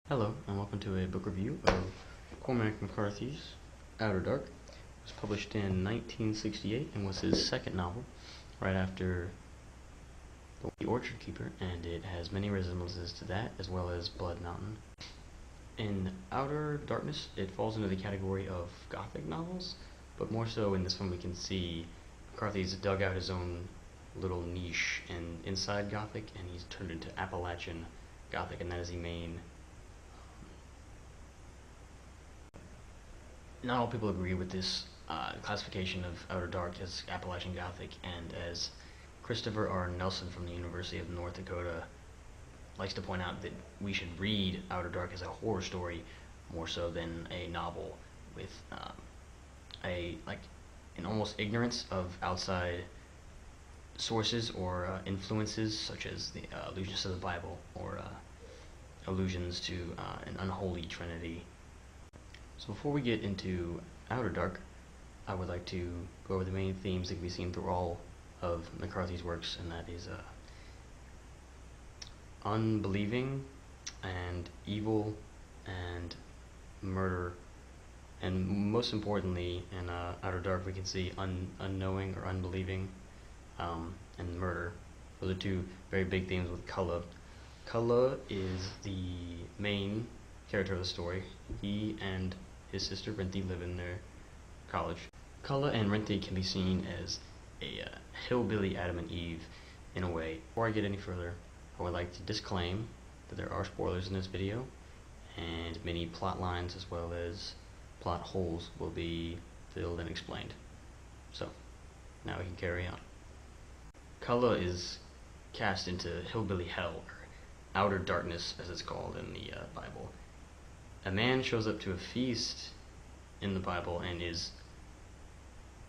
Hello, and welcome to a book review of Cormac McCarthy's Outer Dark. It was published in 1968 and was his second novel, right after The Orchard Keeper, and it has many resemblances to that, as well as Blood Mountain. In Outer Darkness, it falls into the category of Gothic novels, but more so in this one we can see McCarthy's dug out his own little niche inside Gothic, and he's turned into Appalachian Gothic, and that is the main. Not all people agree with this classification of Outer Dark as Appalachian Gothic, and as Christopher R. Nelson from the University of North Dakota likes to point out, that we should read Outer Dark as a horror story more so than a novel with an almost ignorance of outside sources or influences, such as the allusions to the Bible or allusions to an unholy trinity. So before we get into Outer Dark, I would like to go over the main themes that can be seen through all of McCarthy's works, and that is unbelieving and evil and murder, and most importantly in Outer Dark we can see unknowing or unbelieving and murder. Those are two very big themes with Culla. Culla is the main character of the story. He and his sister Renthi live in their college. Culla and Renthi can be seen as a hillbilly Adam and Eve in a way. Before I get any further, I would like to disclaim that there are spoilers in this video, and many plot lines as well as plot holes will be filled and explained. So, now we can carry on. Culla is cast into hillbilly hell, or outer darkness as it's called in the Bible. A man shows up to a feast in the Bible and is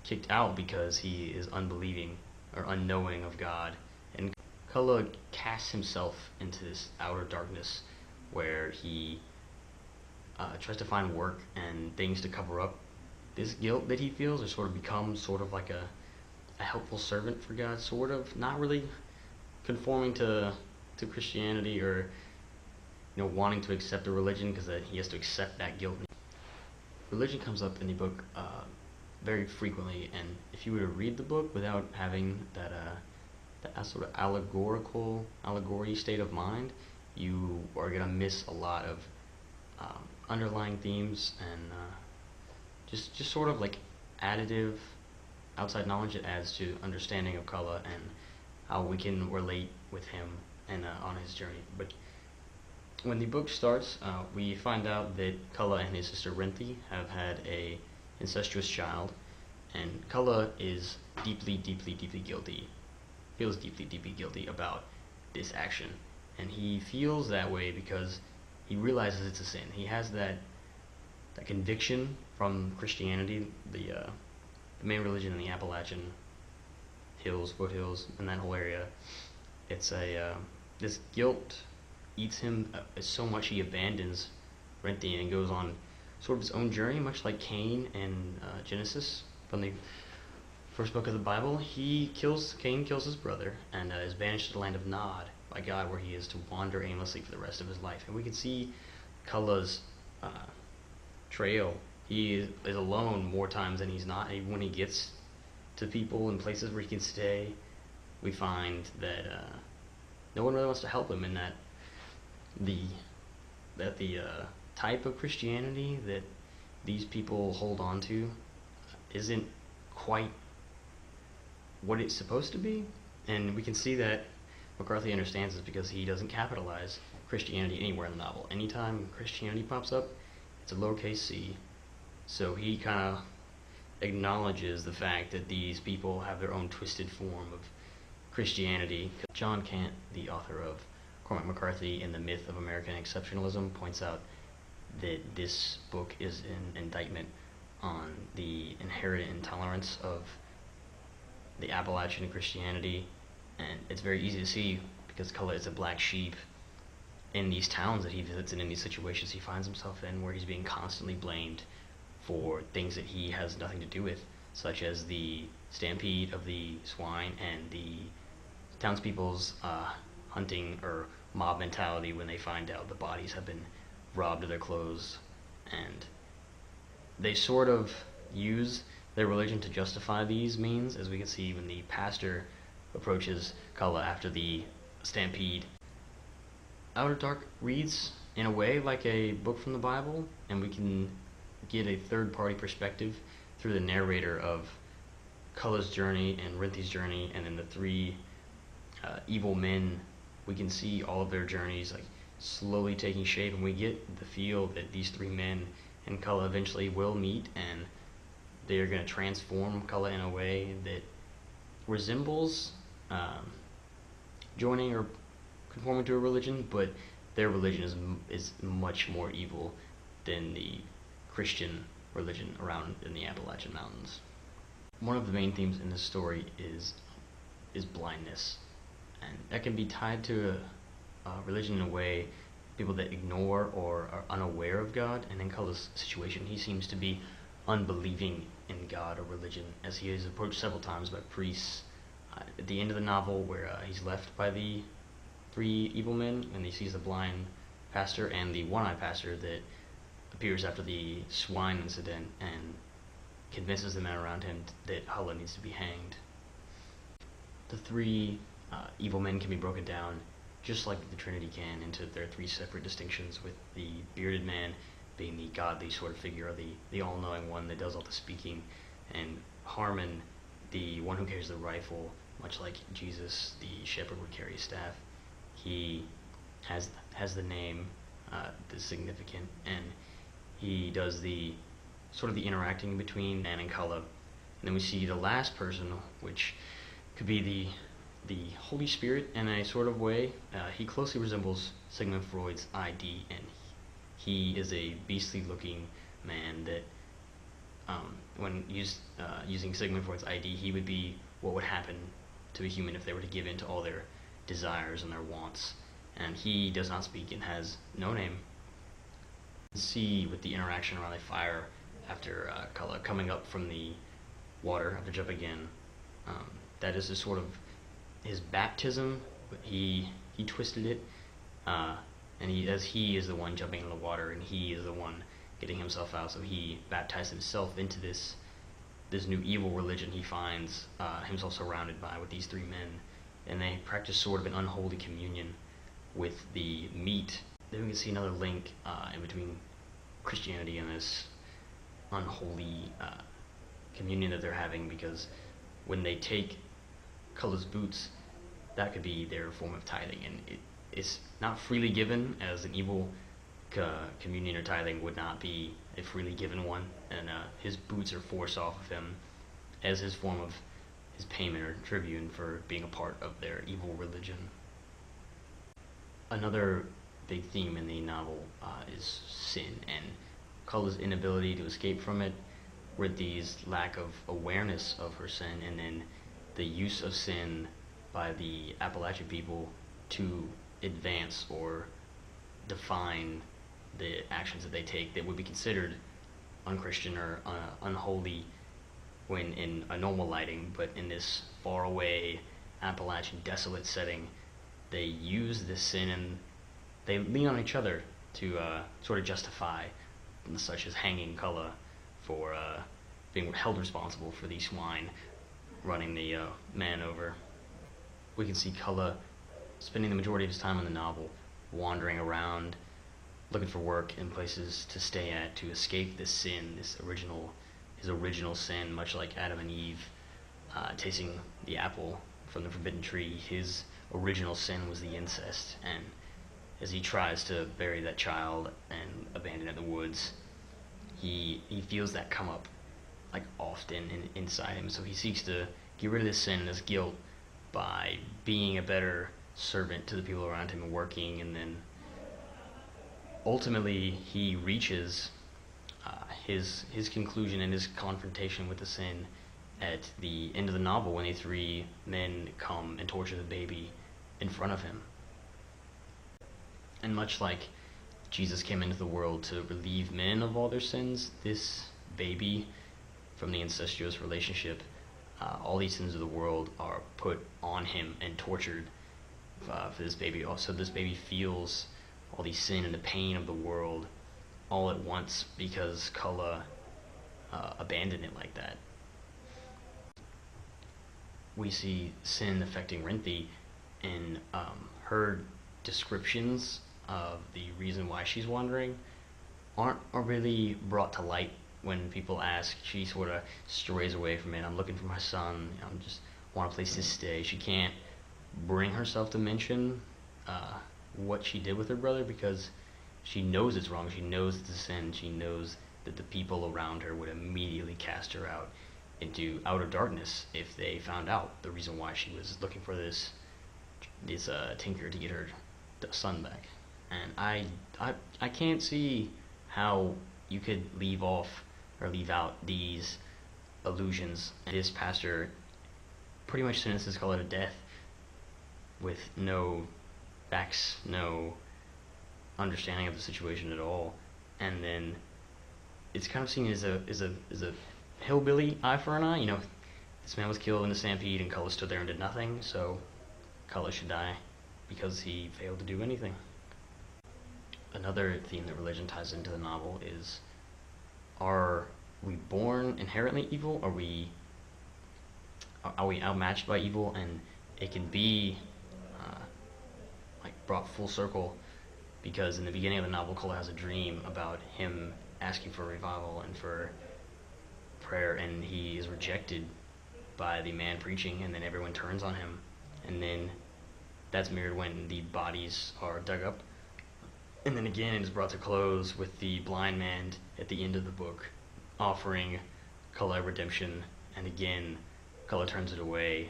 kicked out because he is unbelieving or unknowing of God. And Culla casts himself into this outer darkness where he tries to find work and things to cover up this guilt that he feels, or sort of becomes sort of like a helpful servant for God, sort of, not really conforming to Christianity or wanting to accept a religion, because he has to accept that guilt. Religion comes up in the book very frequently, and if you were to read the book without having that sort of allegory state of mind, you are going to miss a lot of underlying themes and just sort of like additive outside knowledge that adds to understanding of Culla and how we can relate with him and on his journey. But when the book starts, we find out that Culla and his sister Renthi have had a incestuous child, and Culla is deeply guilty, feels deeply guilty about this action, and he feels that way because he realizes it's a sin. He has that conviction from Christianity, the main religion in the Appalachian foothills, and that whole area. It's this guilt eats him so much he abandons Renthi and goes on sort of his own journey, much like Cain in Genesis from the first book of the Bible. Cain kills his brother and is banished to the land of Nod by God, where he is to wander aimlessly for the rest of his life. And we can see Culla's trail. He is alone more times than he's not. Even when he gets to people and places where he can stay, we find that no one really wants to help him, and that the type of Christianity that these people hold on to isn't quite what it's supposed to be. And we can see that McCarthy understands this because he doesn't capitalize Christianity anywhere in the novel. Anytime Christianity pops up, it's a lowercase c. So he kind of acknowledges the fact that these people have their own twisted form of Christianity. John Kant, the author of Cormac McCarthy in The Myth of American Exceptionalism, points out that this book is an indictment on the inherent intolerance of the Appalachian Christianity, and it's very easy to see because Culla is a black sheep in these towns that he visits and in these situations he finds himself in, where he's being constantly blamed for things that he has nothing to do with, such as the stampede of the swine and the townspeople's hunting or mob mentality when they find out the bodies have been robbed of their clothes, and they sort of use their religion to justify these means, as we can see when the pastor approaches Kala after the stampede. Outer Dark reads in a way like a book from the Bible, and we can get a third-party perspective through the narrator of Kala's journey and Rinthi's journey, and then the three evil men. We can see all of their journeys like slowly taking shape, and we get the feel that these three men and Kala eventually will meet, and they are going to transform Kala in a way that resembles joining or conforming to a religion, but their religion is much more evil than the Christian religion around in the Appalachian Mountains. One of the main themes in this story is blindness, and that can be tied to a religion in a way, people that ignore or are unaware of God. And in Kala's situation, he seems to be unbelieving in God or religion, as he is approached several times by priests. At the end of the novel, where he's left by the three evil men, and he sees the blind pastor and the one-eyed pastor that appears after the swine incident and convinces the men around him that Hala needs to be hanged. The three evil men can be broken down just like the Trinity can into their three separate distinctions, with the bearded man being the godly sort of figure, the all-knowing one that does all the speaking, and Harmon, the one who carries the rifle, much like Jesus, the shepherd, would carry a staff. He has the name that's significant, and he does the sort of the interacting between Anne and Kala. And then we see the last person, which could be the Holy Spirit in a sort of way. He closely resembles Sigmund Freud's ID, and he is a beastly-looking man that, when using Sigmund Freud's ID, he would be what would happen to a human if they were to give in to all their desires and their wants. And he does not speak and has no name. See with the interaction around the fire after Kala coming up from the water after jumping in, that is a sort of his baptism. He twisted it, and he is the one jumping in the water, and he is the one getting himself out. So he baptized himself into this new evil religion he finds himself surrounded by with these three men, and they practice sort of an unholy communion with the meat. Then we can see another link in between Christianity and this unholy communion that they're having, because when they take Kala's boots, that could be their form of tithing, and it's not freely given, as an evil communion or tithing would not be a freely given one, and his boots are forced off of him as his form of his payment or tribute for being a part of their evil religion. Another big theme in the novel is sin, and Kala's inability to escape from it, Rinthi's lack of awareness of her sin, and then the use of sin by the Appalachian people to advance or define the actions that they take that would be considered unchristian or unholy when in a normal lighting, but in this faraway Appalachian desolate setting, they use this sin and they lean on each other to sort of justify such as hanging Kala for being held responsible for the swine running the man over. We can see Kala spending the majority of his time in the novel wandering around, looking for work in places to stay at to escape this sin, his original sin, much like Adam and Eve tasting the apple from the forbidden tree. His original sin was the incest, and as he tries to bury that child and abandon it in the woods, he feels that come up like often inside him, so he seeks to get rid of this sin and this guilt by being a better servant to the people around him and working, and then ultimately he reaches his conclusion and his confrontation with the sin at the end of the novel when the three men come and torture the baby in front of him. And much like Jesus came into the world to relieve men of all their sins, this baby from the incestuous relationship, all these sins of the world are put on him and tortured for this baby. Also, this baby feels all the sin and the pain of the world all at once because Cullen abandoned it like that. We see sin affecting Renthi in her descriptions of the reason why she's wandering aren't really brought to light when people ask. She sort of strays away from it. I'm looking for my son. I'm just want a place to stay. She can't bring herself to mention what she did with her brother because she knows it's wrong. She knows it's a sin. She knows that the people around her would immediately cast her out into outer darkness if they found out the reason why she was looking for this tinker to get her son back. And I can't see how you could leave off or leave out these allusions. This pastor pretty much sentences Cullen to death with no facts, no understanding of the situation at all, and then it's kind of seen as a hillbilly eye for an eye. You know, this man was killed in a stampede, and Cullen stood there and did nothing, so Cullen should die because he failed to do anything. Another theme that religion ties into the novel is: are we born inherently evil? Are we outmatched by evil? And it can be like brought full circle because in the beginning of the novel, Cullen has a dream about him asking for revival and for prayer, and he is rejected by the man preaching, and then everyone turns on him, and then that's mirrored when the bodies are dug up. And then again it is brought to close with the blind man at the end of the book offering Cullen redemption, and again Cullen turns it away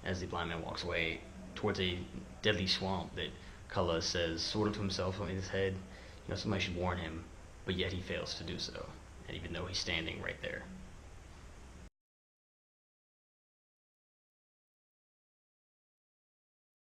as the blind man walks away towards a deadly swamp that Cullen says sort of to himself in his head, you know, somebody should warn him, but yet he fails to do so, and even though he's standing right there.